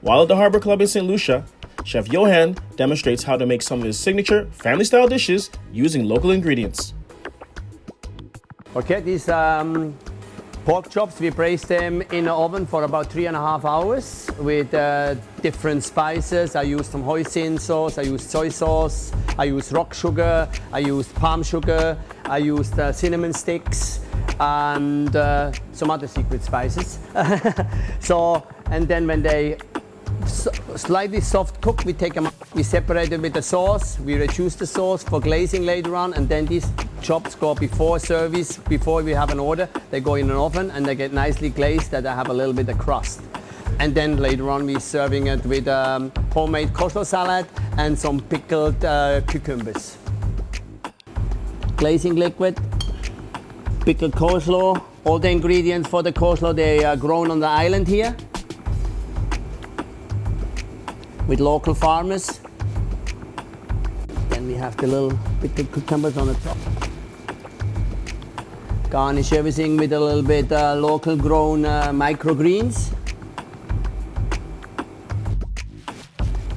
While at the Harbor Club in St. Lucia, Chef Johann demonstrates how to make some of his signature family-style dishes using local ingredients. Okay, these pork chops, we braise them in the oven for about 3.5 hours with different spices. I use some hoisin sauce, I use soy sauce, I use rock sugar, I use palm sugar, I use cinnamon sticks, and some other secret spices. And then when they slightly soft cook, we take them out, we separate them with the sauce, we reduce the sauce for glazing later on, and then these chops go before service, before we have an order, they go in an oven and they get nicely glazed that they have a little bit of crust. And then later on we're serving it with homemade coleslaw salad and some pickled cucumbers. Glazing liquid, pickled coleslaw, all the ingredients for the coleslaw, they are grown on the island here with local farmers. Then we have the little pickled cucumbers on the top. Garnish everything with a little bit local grown microgreens.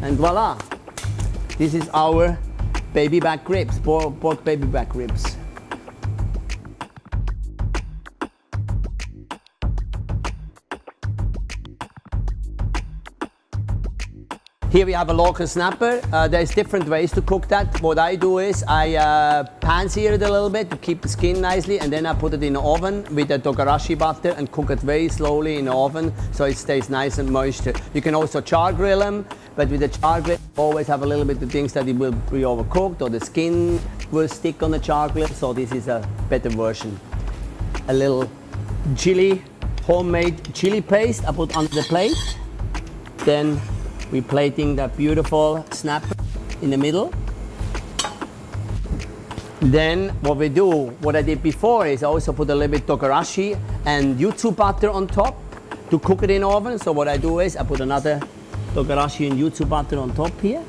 And voila! This is our baby back ribs, pork baby back ribs. Here we have a local snapper. There's different ways to cook that. What I do is I pan-sear it a little bit to keep the skin nicely, and then I put it in the oven with the togarashi butter and cook it very slowly in the oven so it stays nice and moist. You can also char grill them, but with the char grill, always have a little bit of things that it will be overcooked or the skin will stick on the char grill, so this is a better version. A little chili, homemade chili paste I put on the plate. Then we're plating that beautiful snapper in the middle. Then what we do, what I did before is I also put a little bit togarashi and yuzu butter on top to cook it in the oven. So what I do is I put another togarashi and yuzu butter on top here.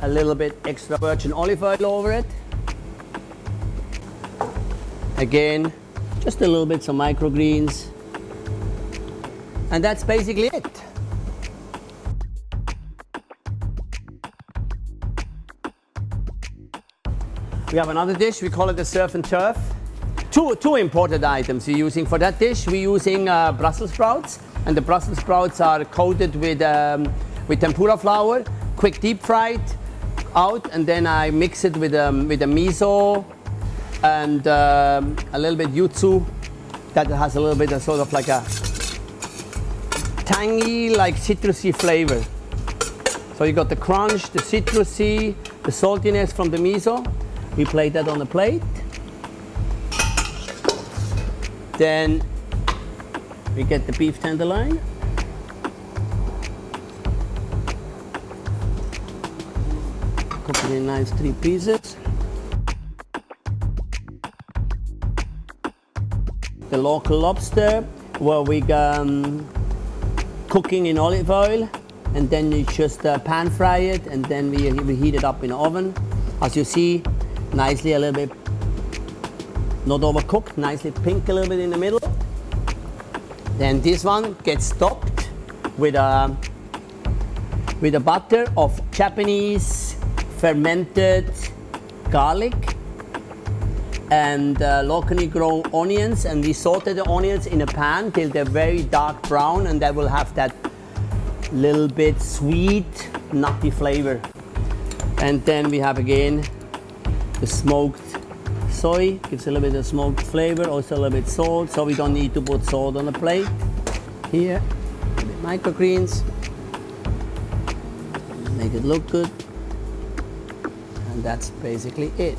A little bit extra virgin olive oil over it. Again, just a little bit some microgreens. And that's basically it. We have another dish, we call it the surf and turf. Two imported items we're using for that dish. We're using Brussels sprouts, and the Brussels sprouts are coated with tempura flour, quick deep fried out, and then I mix it with the miso and a little bit yuzu that has a little bit of sort of like a tangy, like citrusy flavor. So you got the crunch, the citrusy, the saltiness from the miso. We plate that on the plate. Then we get the beef tenderloin. Cook it in nice 3 pieces. The local lobster, where we cooking in olive oil, and then you just pan fry it, and then we heat it up in the oven. As you see, nicely a little bit, not overcooked, nicely pink a little bit in the middle. Then this one gets topped with a butter of Japanese fermented garlic and locally grown onions, and we saute the onions in a pan till they're very dark brown, and that will have that little bit sweet, nutty flavor. And then we have again the smoked soy, gives a little bit of smoked flavor, also a little bit salt, so we don't need to put salt on the plate. Here, a bit microgreens, make it look good, and that's basically it.